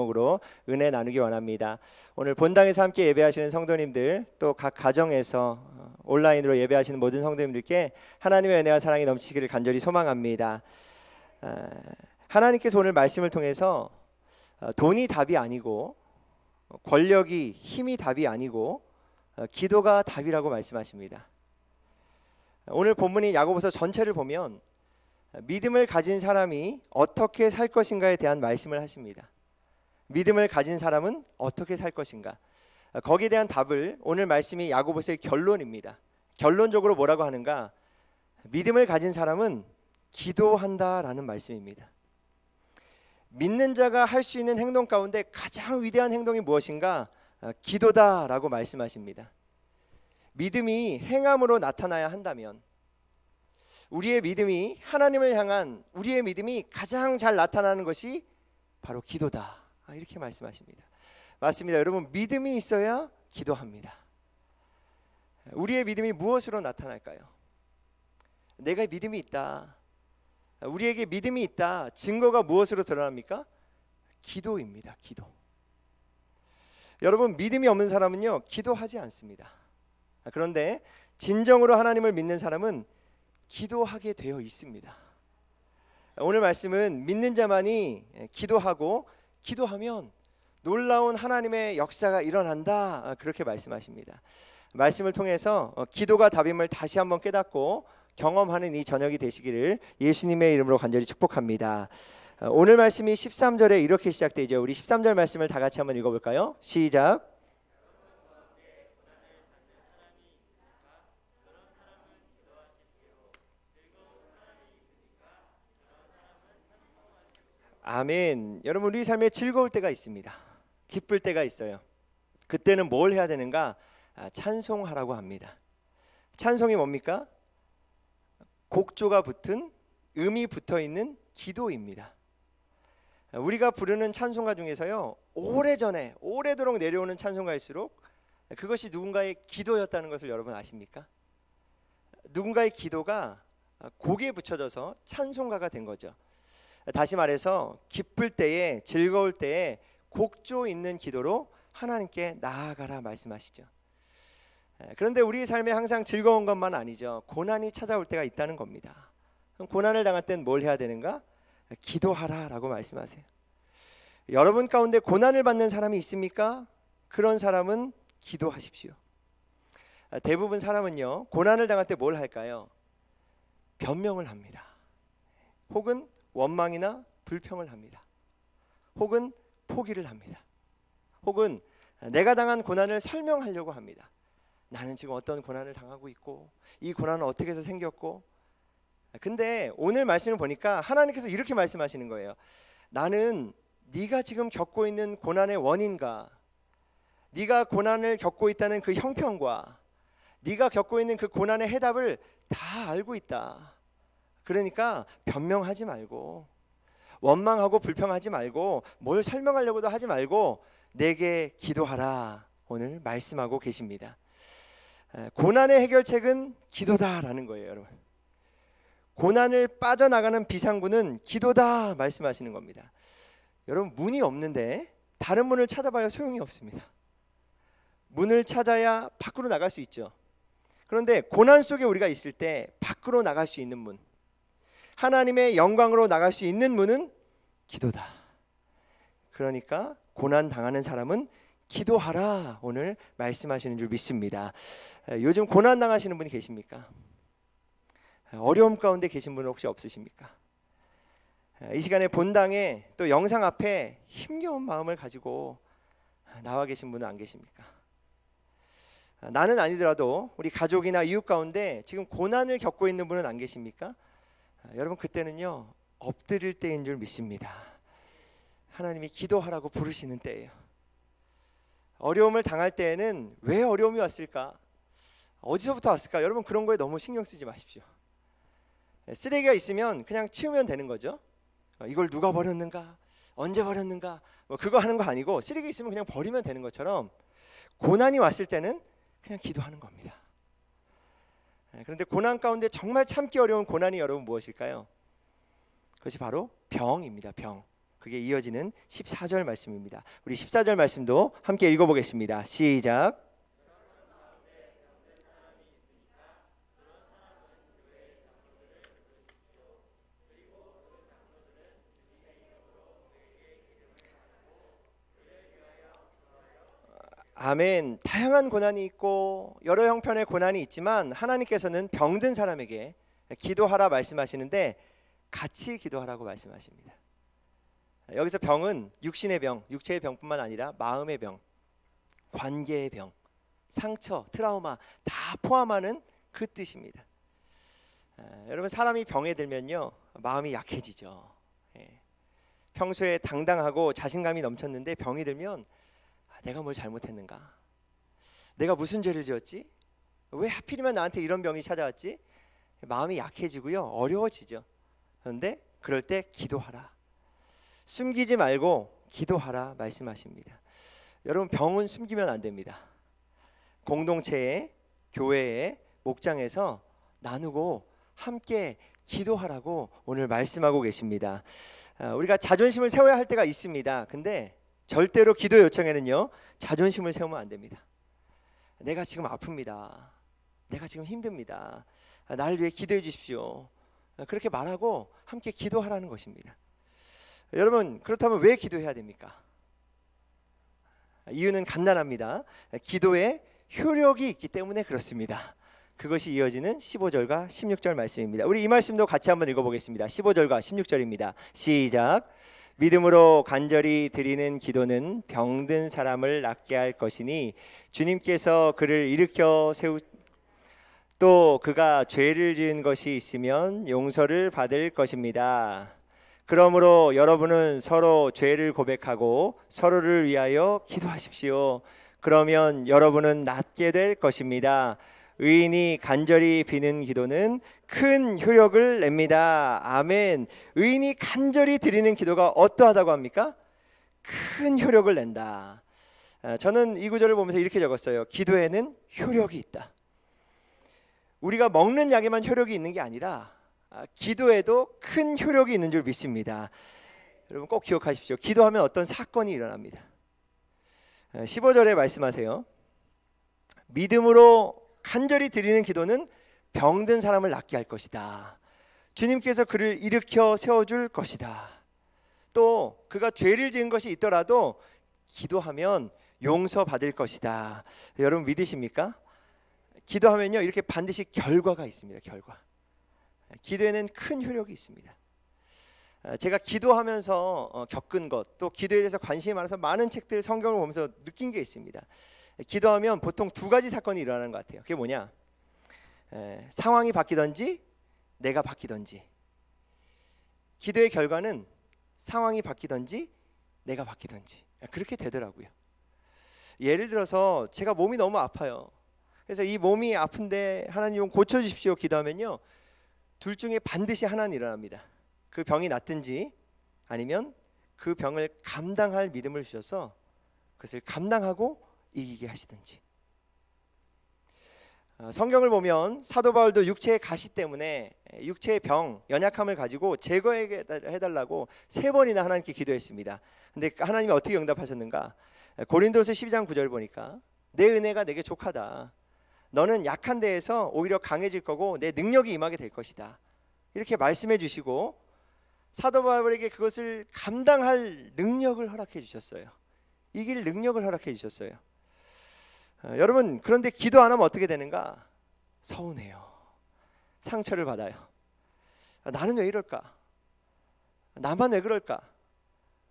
제목으로 은혜 나누기 원합니다. 오늘 본당에서 함께 예배하시는 성도님들, 또 각 가정에서 온라인으로 예배하시는 모든 성도님들께 하나님의 은혜와 사랑이 넘치기를 간절히 소망합니다. 하나님께서 오늘 말씀을 통해서 돈이 답이 아니고 권력이, 힘이 답이 아니고 기도가 답이라고 말씀하십니다. 오늘 본문인 야고보서 전체를 보면 믿음을 가진 사람이 어떻게 살 것인가에 대한 말씀을 하십니다. 믿음을 가진 사람은 어떻게 살 것인가? 거기에 대한 답을 오늘 말씀이 야고보서의 결론입니다. 결론적으로 뭐라고 하는가? 믿음을 가진 사람은 기도한다라는 말씀입니다. 믿는 자가 할 수 있는 행동 가운데 가장 위대한 행동이 무엇인가? 기도다라고 말씀하십니다. 믿음이 행함으로 나타나야 한다면, 우리의 믿음이 하나님을 향한 우리의 믿음이 가장 잘 나타나는 것이 바로 기도다, 이렇게 말씀하십니다. 맞습니다. 여러분, 믿음이 있어야 기도합니다. 우리의 믿음이 무엇으로 나타날까요? 내가 믿음이 있다, 우리에게 믿음이 있다, 증거가 무엇으로 드러납니까? 기도입니다. 기도. 여러분, 믿음이 없는 사람은요, 기도하지 않습니다. 그런데 진정으로 하나님을 믿는 사람은 기도하게 되어 있습니다. 오늘 말씀은 믿는 자만이 기도하고 기도하면 놀라운 하나님의 역사가 일어난다, 그렇게 말씀하십니다. 말씀을 통해서 기도가 답임을 다시 한번 깨닫고 경험하는 이 저녁이 되시기를 예수님의 이름으로 간절히 축복합니다. 오늘 말씀이 13절에 이렇게 시작되죠. 우리 13절 말씀을 다 같이 한번 읽어볼까요? 시작. 아멘. 여러분, 우리 삶에 즐거울 때가 있습니다. 기쁠 때가 있어요. 그때는 뭘 해야 되는가? 찬송하라고 합니다. 찬송이 뭡니까? 곡조가 붙은, 음이 붙어있는 기도입니다. 우리가 부르는 찬송가 중에서요, 오래전에 오래도록 내려오는 찬송가일수록 그것이 누군가의 기도였다는 것을 여러분 아십니까? 누군가의 기도가 곡에 붙여져서 찬송가가 된 거죠. 다시 말해서 기쁠 때에, 즐거울 때에 곡조 있는 기도로 하나님께 나아가라 말씀하시죠. 그런데 우리 삶에 항상 즐거운 것만 아니죠. 고난이 찾아올 때가 있다는 겁니다. 그럼 고난을 당할 땐 뭘 해야 되는가? 기도하라라고 말씀하세요. 여러분 가운데 고난을 받는 사람이 있습니까? 그런 사람은 기도하십시오. 대부분 사람은요, 고난을 당할 때 뭘 할까요? 변명을 합니다. 혹은 원망이나 불평을 합니다. 혹은 포기를 합니다. 혹은 내가 당한 고난을 설명하려고 합니다. 나는 지금 어떤 고난을 당하고 있고, 이 고난은 어떻게 해서 생겼고. 근데 오늘 말씀을 보니까 하나님께서 이렇게 말씀하시는 거예요. 나는 네가 지금 겪고 있는 고난의 원인과, 네가 고난을 겪고 있다는 그 형편과, 네가 겪고 있는 그 고난의 해답을 다 알고 있다. 그러니까 변명하지 말고, 원망하고 불평하지 말고, 뭘 설명하려고도 하지 말고 내게 기도하라, 오늘 말씀하고 계십니다. 고난의 해결책은 기도다라는 거예요. 여러분, 고난을 빠져나가는 비상구는 기도다 말씀하시는 겁니다. 여러분, 문이 없는데 다른 문을 찾아봐야 소용이 없습니다. 문을 찾아야 밖으로 나갈 수 있죠. 그런데 고난 속에 우리가 있을 때 밖으로 나갈 수 있는 문, 하나님의 영광으로 나갈 수 있는 문은 기도다. 그러니까 고난 당하는 사람은 기도하라, 오늘 말씀하시는 줄 믿습니다. 요즘 고난 당하시는 분이 계십니까? 어려움 가운데 계신 분은 혹시 없으십니까? 이 시간에 본당에 또 영상 앞에 힘겨운 마음을 가지고 나와 계신 분은 안 계십니까? 나는 아니더라도 우리 가족이나 이웃 가운데 지금 고난을 겪고 있는 분은 안 계십니까? 여러분, 그때는요, 엎드릴 때인 줄 믿습니다. 하나님이 기도하라고 부르시는 때예요. 어려움을 당할 때에는 왜 어려움이 왔을까? 어디서부터 왔을까? 여러분, 그런 거에 너무 신경 쓰지 마십시오. 쓰레기가 있으면 그냥 치우면 되는 거죠. 이걸 누가 버렸는가? 언제 버렸는가? 그거 하는 거 아니고, 쓰레기 있으면 그냥 버리면 되는 것처럼 고난이 왔을 때는 그냥 기도하는 겁니다. 그런데 고난 가운데 정말 참기 어려운 고난이 여러분 무엇일까요? 그것이 바로 병입니다. 병. 그게 이어지는 14절 말씀입니다. 우리 14절 말씀도 함께 읽어보겠습니다. 시작. 아멘. 다양한 고난이 있고 여러 형편의 고난이 있지만 하나님께서는 병든 사람에게 기도하라 말씀하시는데 같이 기도하라고 말씀하십니다. 여기서 병은 육신의 병, 육체의 병뿐만 아니라 마음의 병, 관계의 병, 상처, 트라우마 다 포함하는 그 뜻입니다. 여러분, 사람이 병에 들면요 마음이 약해지죠. 평소에 당당하고 자신감이 넘쳤는데 병이 들면 내가 뭘 잘못했는가? 내가 무슨 죄를 지었지? 왜 하필이면 나한테 이런 병이 찾아왔지? 마음이 약해지고요 어려워지죠. 그런데 그럴 때 기도하라, 숨기지 말고 기도하라 말씀하십니다. 여러분, 병은 숨기면 안 됩니다. 공동체에, 교회에, 목장에서 나누고 함께 기도하라고 오늘 말씀하고 계십니다. 우리가 자존심을 세워야 할 때가 있습니다. 근데 절대로 기도 요청에는요 자존심을 세우면 안 됩니다. 내가 지금 아픕니다. 내가 지금 힘듭니다. 나를 위해 기도해 주십시오. 그렇게 말하고 함께 기도하라는 것입니다. 여러분, 그렇다면 왜 기도해야 됩니까? 이유는 간단합니다. 기도에 효력이 있기 때문에 그렇습니다. 그것이 이어지는 15절과 16절 말씀입니다. 우리 이 말씀도 같이 한번 읽어보겠습니다. 15절과 16절입니다. 시작. 믿음으로 간절히 드리는 기도는 병든 사람을 낫게 할 것이니 주님께서 그를 일으켜 또 그가 죄를 지은 것이 있으면 용서를 받을 것입니다. 그러므로 여러분은 서로 죄를 고백하고 서로를 위하여 기도하십시오. 그러면 여러분은 낫게 될 것입니다. 의인이 간절히 비는 기도는 큰 효력을 냅니다. 아멘. 의인이 간절히 드리는 기도가 어떠하다고 합니까? 큰 효력을 낸다. 저는 이 구절을 보면서 이렇게 적었어요. 기도에는 효력이 있다. 우리가 먹는 약에만 효력이 있는 게 아니라 기도에도 큰 효력이 있는 줄 믿습니다. 여러분 꼭 기억하십시오. 기도하면 어떤 사건이 일어납니다. 15절에 말씀하세요. 믿음으로 간절히 드리는 기도는 병든 사람을 낫게 할 것이다. 주님께서 그를 일으켜 세워줄 것이다. 또 그가 죄를 지은 것이 있더라도 기도하면 용서받을 것이다. 여러분 믿으십니까? 기도하면요 이렇게 반드시 결과가 있습니다. 결과. 기도에는 큰 효력이 있습니다. 제가 기도하면서 겪은 것, 또 기도에 대해서 관심이 많아서 많은 책들, 성경을 보면서 느낀 게 있습니다. 기도하면 보통 두 가지 사건이 일어나는 것 같아요. 그게 뭐냐? 상황이 바뀌든지 내가 바뀌든지. 기도의 결과는 상황이 바뀌든지 내가 바뀌든지 그렇게 되더라고요. 예를 들어서 제가 몸이 너무 아파요. 그래서 이 몸이 아픈데 하나님 좀 고쳐주십시오 기도하면요 둘 중에 반드시 하나는 일어납니다. 그 병이 낫든지 아니면 그 병을 감당할 믿음을 주셔서 그것을 감당하고 이기게 하시든지. 성경을 보면 사도 바울도 육체의 가시 때문에 육체의 병, 연약함을 가지고 제거해달라고 3번이나 하나님께 기도했습니다. 근데 하나님이 어떻게 응답하셨는가? 고린도서 12장 9절 보니까 내 은혜가 내게 족하다. 너는 약한 데에서 오히려 강해질 거고 내 능력이 임하게 될 것이다. 이렇게 말씀해 주시고 사도 바울에게 그것을 감당할 능력을 허락해 주셨어요. 이길 능력을 허락해 주셨어요. 여러분, 그런데 기도 안 하면 어떻게 되는가? 서운해요. 상처를 받아요. 나는 왜 이럴까? 나만 왜 그럴까?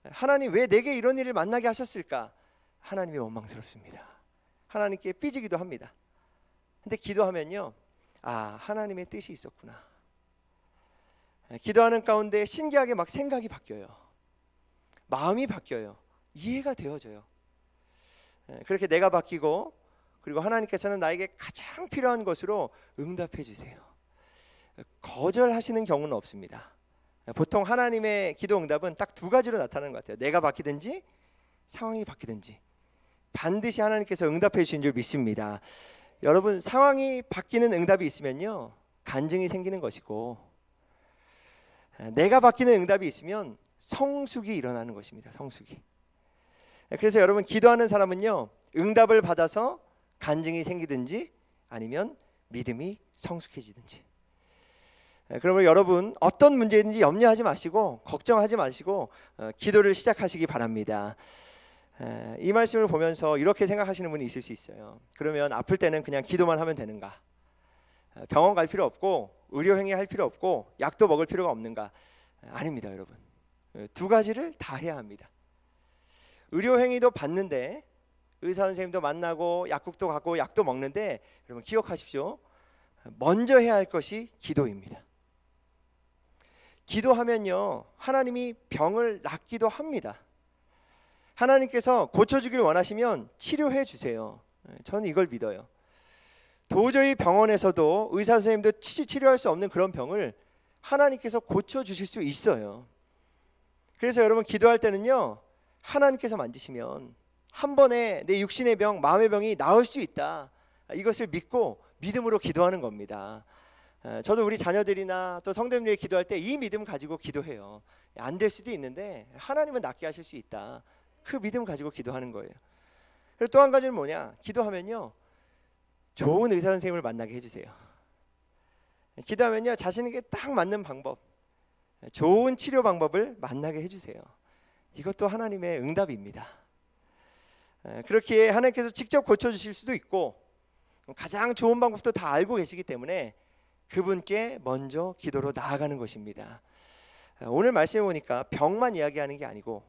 하나님 왜 내게 이런 일을 만나게 하셨을까? 하나님이 원망스럽습니다. 하나님께 삐지기도 합니다. 근데 기도하면요, 하나님의 뜻이 있었구나. 기도하는 가운데 신기하게 막 생각이 바뀌어요. 마음이 바뀌어요. 이해가 되어져요. 그렇게 내가 바뀌고 그리고 하나님께서는 나에게 가장 필요한 것으로 응답해 주세요. 거절하시는 경우는 없습니다. 보통 하나님의 기도 응답은 딱 2가지로 나타나는 것 같아요. 내가 바뀌든지 상황이 바뀌든지 반드시 하나님께서 응답해 주신 줄 믿습니다. 여러분, 상황이 바뀌는 응답이 있으면요 간증이 생기는 것이고 내가 바뀌는 응답이 있으면 성숙이 일어나는 것입니다. 성숙이. 그래서 여러분, 기도하는 사람은요, 응답을 받아서 간증이 생기든지 아니면 믿음이 성숙해지든지. 그러면 여러분, 어떤 문제든지 염려하지 마시고 걱정하지 마시고 기도를 시작하시기 바랍니다. 이 말씀을 보면서 이렇게 생각하시는 분이 있을 수 있어요. 그러면 아플 때는 그냥 기도만 하면 되는가? 병원 갈 필요 없고 의료행위 할 필요 없고 약도 먹을 필요가 없는가? 아닙니다, 여러분. 두 가지를 다 해야 합니다. 의료행위도 받는데, 의사 선생님도 만나고 약국도 가고 약도 먹는데, 여러분 기억하십시오. 먼저 해야 할 것이 기도입니다. 기도하면요, 하나님이 병을 낫기도 합니다. 하나님께서 고쳐주길 원하시면 치료해 주세요. 저는 이걸 믿어요. 도저히 병원에서도 의사 선생님도 치료할 수 없는 그런 병을 하나님께서 고쳐주실 수 있어요. 그래서 여러분, 기도할 때는요, 하나님께서 만지시면 한 번에 내 육신의 병, 마음의 병이 나을 수 있다, 이것을 믿고 믿음으로 기도하는 겁니다. 저도 우리 자녀들이나 또 성도님들이 기도할 때 이 믿음 가지고 기도해요. 안 될 수도 있는데 하나님은 낫게 하실 수 있다, 그 믿음 가지고 기도하는 거예요. 그리고 또 한 가지는 뭐냐, 기도하면요, 좋은 의사 선생님을 만나게 해주세요. 기도하면요, 자신에게 딱 맞는 방법, 좋은 치료 방법을 만나게 해주세요. 이것도 하나님의 응답입니다. 그렇게 하나님께서 직접 고쳐주실 수도 있고, 가장 좋은 방법도 다 알고 계시기 때문에 그분께 먼저 기도로 나아가는 것입니다. 오늘 말씀해 보니까 병만 이야기하는 게 아니고,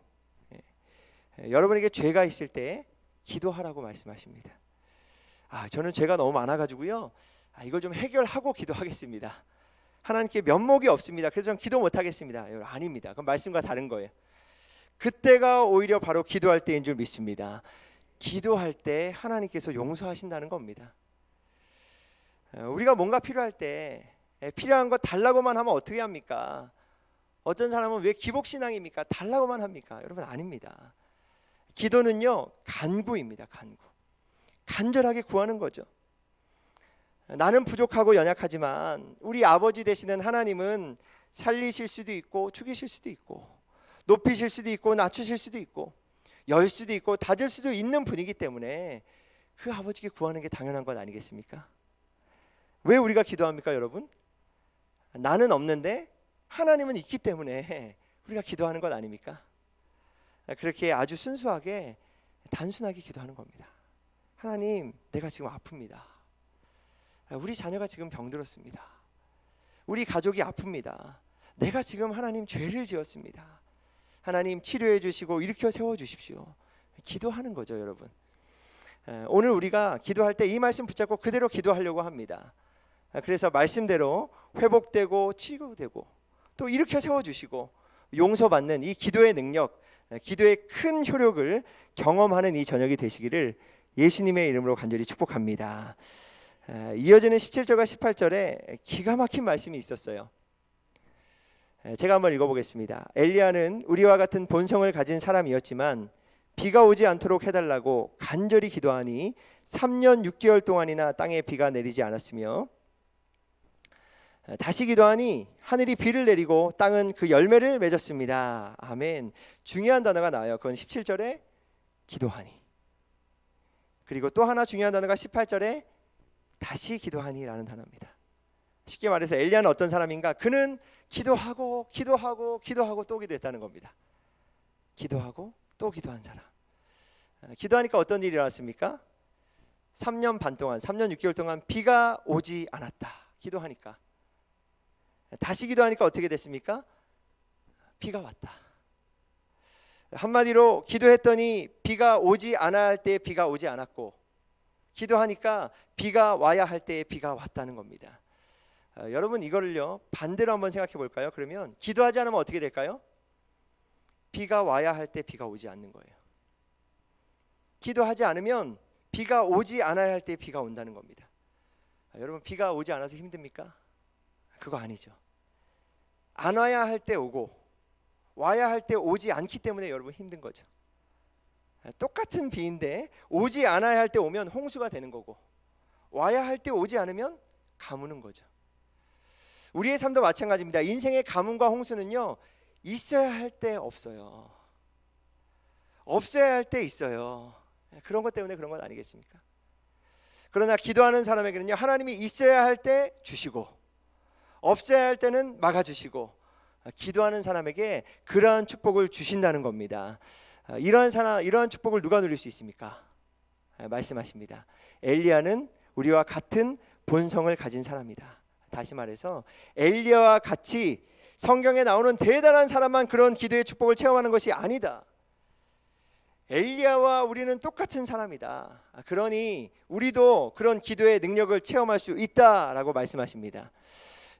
여러분에게 죄가 있을 때 기도하라고 말씀하십니다. 저는 죄가 너무 많아가지고요, 이걸 좀 해결하고 기도하겠습니다. 하나님께 면목이 없습니다. 그래서 전 기도 못하겠습니다. 아닙니다. 그건 말씀과 다른 거예요. 그때가 오히려 바로 기도할 때인 줄 믿습니다. 기도할 때 하나님께서 용서하신다는 겁니다. 우리가 뭔가 필요할 때 필요한 거 달라고만 하면 어떻게 합니까? 어떤 사람은 왜 기복신앙입니까? 달라고만 합니까? 여러분, 아닙니다. 기도는요, 간구입니다. 간구. 간절하게 구하는 거죠. 나는 부족하고 연약하지만 우리 아버지 되시는 하나님은 살리실 수도 있고 죽이실 수도 있고 높이실 수도 있고 낮추실 수도 있고 열 수도 있고 닫을 수도 있는 분이기 때문에 그 아버지께 구하는 게 당연한 건 아니겠습니까? 왜 우리가 기도합니까, 여러분? 나는 없는데 하나님은 있기 때문에 우리가 기도하는 건 아닙니까? 그렇게 아주 순수하게 단순하게 기도하는 겁니다. 하나님, 내가 지금 아픕니다. 우리 자녀가 지금 병들었습니다. 우리 가족이 아픕니다. 내가 지금 하나님 죄를 지었습니다. 하나님, 치료해 주시고 일으켜 세워 주십시오. 기도하는 거죠, 여러분. 오늘 우리가 기도할 때 이 말씀 붙잡고 그대로 기도하려고 합니다. 그래서 말씀대로 회복되고 치료되고 또 일으켜 세워 주시고 용서받는 이 기도의 능력, 기도의 큰 효력을 경험하는 이 저녁이 되시기를 예수님의 이름으로 간절히 축복합니다. 이어지는 17절과 18절에 기가 막힌 말씀이 있었어요. 제가 한번 읽어보겠습니다. 엘리야는 우리와 같은 본성을 가진 사람이었지만 비가 오지 않도록 해달라고 간절히 기도하니 3년 6개월 동안이나 땅에 비가 내리지 않았으며 다시 기도하니 하늘이 비를 내리고 땅은 그 열매를 맺었습니다. 아멘. 중요한 단어가 나와요. 그건 17절에 기도하니. 그리고 또 하나 중요한 단어가 18절에 다시 기도하니라는 단어입니다. 쉽게 말해서 엘리야는 어떤 사람인가? 그는 기도하고 또 기도했다는 겁니다. 기도하고 또 기도한 사람. 기도하니까 어떤 일이 일어났습니까? 3년 반 동안, 3년 6개월 동안 비가 오지 않았다. 기도하니까. 다시 기도하니까 어떻게 됐습니까? 비가 왔다. 한마디로 기도했더니 비가 오지 않아야 할 때 비가 오지 않았고, 기도하니까 비가 와야 할 때 비가 왔다는 겁니다. 여러분, 이거를요 반대로 한번 생각해 볼까요? 그러면 기도하지 않으면 어떻게 될까요? 비가 와야 할 때 비가 오지 않는 거예요. 기도하지 않으면 비가 오지 않아야 할 때 비가 온다는 겁니다. 여러분, 비가 오지 않아서 힘듭니까? 그거 아니죠. 안 와야 할 때 오고 와야 할 때 오지 않기 때문에 여러분 힘든 거죠. 똑같은 비인데 오지 않아야 할 때 오면 홍수가 되는 거고 와야 할 때 오지 않으면 가무는 거죠. 우리의 삶도 마찬가지입니다. 인생의 가뭄과 홍수는요, 있어야 할 때 없어요. 없어야 할 때 있어요. 그런 것 때문에 그런 건 아니겠습니까? 그러나 기도하는 사람에게는요, 하나님이 있어야 할 때 주시고 없어야 할 때는 막아주시고, 기도하는 사람에게 그러한 축복을 주신다는 겁니다. 이러한 축복을 누가 누릴 수 있습니까? 말씀하십니다. 엘리야는 우리와 같은 본성을 가진 사람이다. 다시 말해서 엘리야와 같이 성경에 나오는 대단한 사람만 그런 기도의 축복을 체험하는 것이 아니다. 엘리야와 우리는 똑같은 사람이다. 그러니 우리도 그런 기도의 능력을 체험할 수 있다라고 말씀하십니다.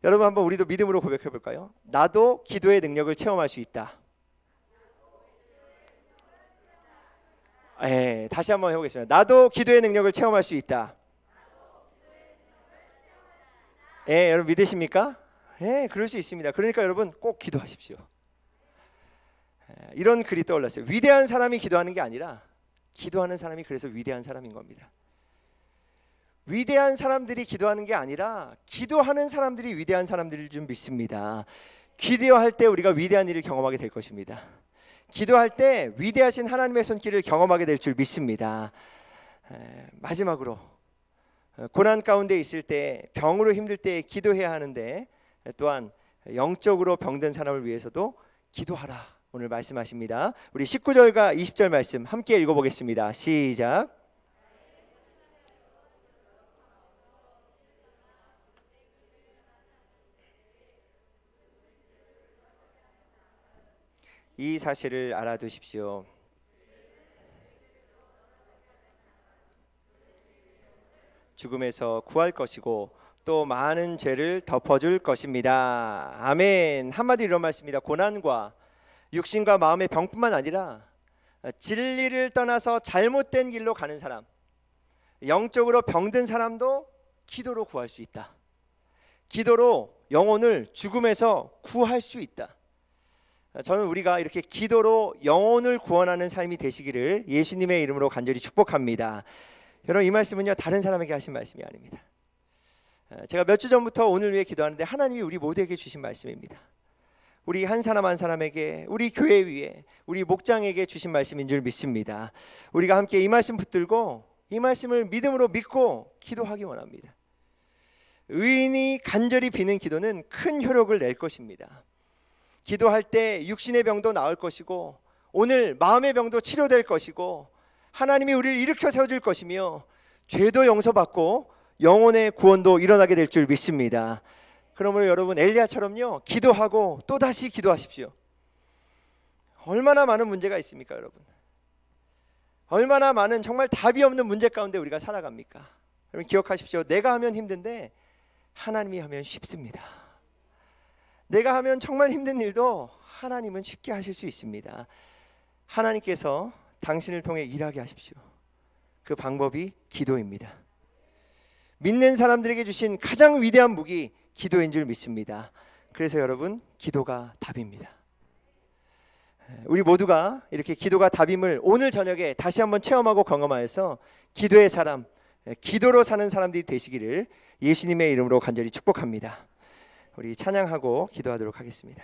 여러분, 한번 우리도 믿음으로 고백해 볼까요? 나도 기도의 능력을 체험할 수 있다. 다시 한번 해보겠습니다. 나도 기도의 능력을 체험할 수 있다. 여러분 믿으십니까? 그럴 수 있습니다. 그러니까 여러분 꼭 기도하십시오. 이런 글이 떠올랐어요. 위대한 사람이 기도하는 게 아니라 기도하는 사람이 그래서 위대한 사람인 겁니다. 위대한 사람들이 기도하는 게 아니라 기도하는 사람들이 위대한 사람들일 줄 믿습니다. 기도할 때 우리가 위대한 일을 경험하게 될 것입니다. 기도할 때 위대하신 하나님의 손길을 경험하게 될 줄 믿습니다. 마지막으로 고난 가운데 있을 때, 병으로 힘들 때 기도해야 하는데, 또한 영적으로 병든 사람을 위해서도 기도하라 오늘 말씀하십니다. 우리 19절과 20절 말씀 함께 읽어보겠습니다. 시작. 이 사실을 알아두십시오. 죽음에서 구할 것이고 또 많은 죄를 덮어줄 것입니다. 아멘. 한마디로 이런 말씀입니다. 고난과 육신과 마음의 병뿐만 아니라 진리를 떠나서 잘못된 길로 가는 사람, 영적으로 병든 사람도 기도로 구할 수 있다. 기도로 영혼을 죽음에서 구할 수 있다. 저는 우리가 이렇게 기도로 영혼을 구원하는 삶이 되시기를 예수님의 이름으로 간절히 축복합니다. 여러분, 이 말씀은요, 다른 사람에게 하신 말씀이 아닙니다. 제가 몇 주 전부터 오늘 위해 기도하는데 하나님이 우리 모두에게 주신 말씀입니다. 우리 한 사람 한 사람에게, 우리 교회 위에, 우리 목장에게 주신 말씀인 줄 믿습니다. 우리가 함께 이 말씀 붙들고 이 말씀을 믿음으로 믿고 기도하기 원합니다. 의인이 간절히 비는 기도는 큰 효력을 낼 것입니다. 기도할 때 육신의 병도 나을 것이고 오늘 마음의 병도 치료될 것이고 하나님이 우리를 일으켜 세워줄 것이며 죄도 용서받고 영혼의 구원도 일어나게 될 줄 믿습니다. 그러므로 여러분, 엘리야처럼요, 기도하고 또다시 기도하십시오. 얼마나 많은 문제가 있습니까, 여러분? 얼마나 많은 정말 답이 없는 문제 가운데 우리가 살아갑니까? 여러분 기억하십시오. 내가 하면 힘든데 하나님이 하면 쉽습니다. 내가 하면 정말 힘든 일도 하나님은 쉽게 하실 수 있습니다. 하나님께서 당신을 통해 일하게 하십시오. 그 방법이 기도입니다. 믿는 사람들에게 주신 가장 위대한 무기, 기도인 줄 믿습니다. 그래서 여러분, 기도가 답입니다. 우리 모두가 이렇게 기도가 답임을 오늘 저녁에 다시 한번 체험하고 경험하여서 기도의 사람, 기도로 사는 사람들이 되시기를 예수님의 이름으로 간절히 축복합니다. 우리 찬양하고 기도하도록 하겠습니다.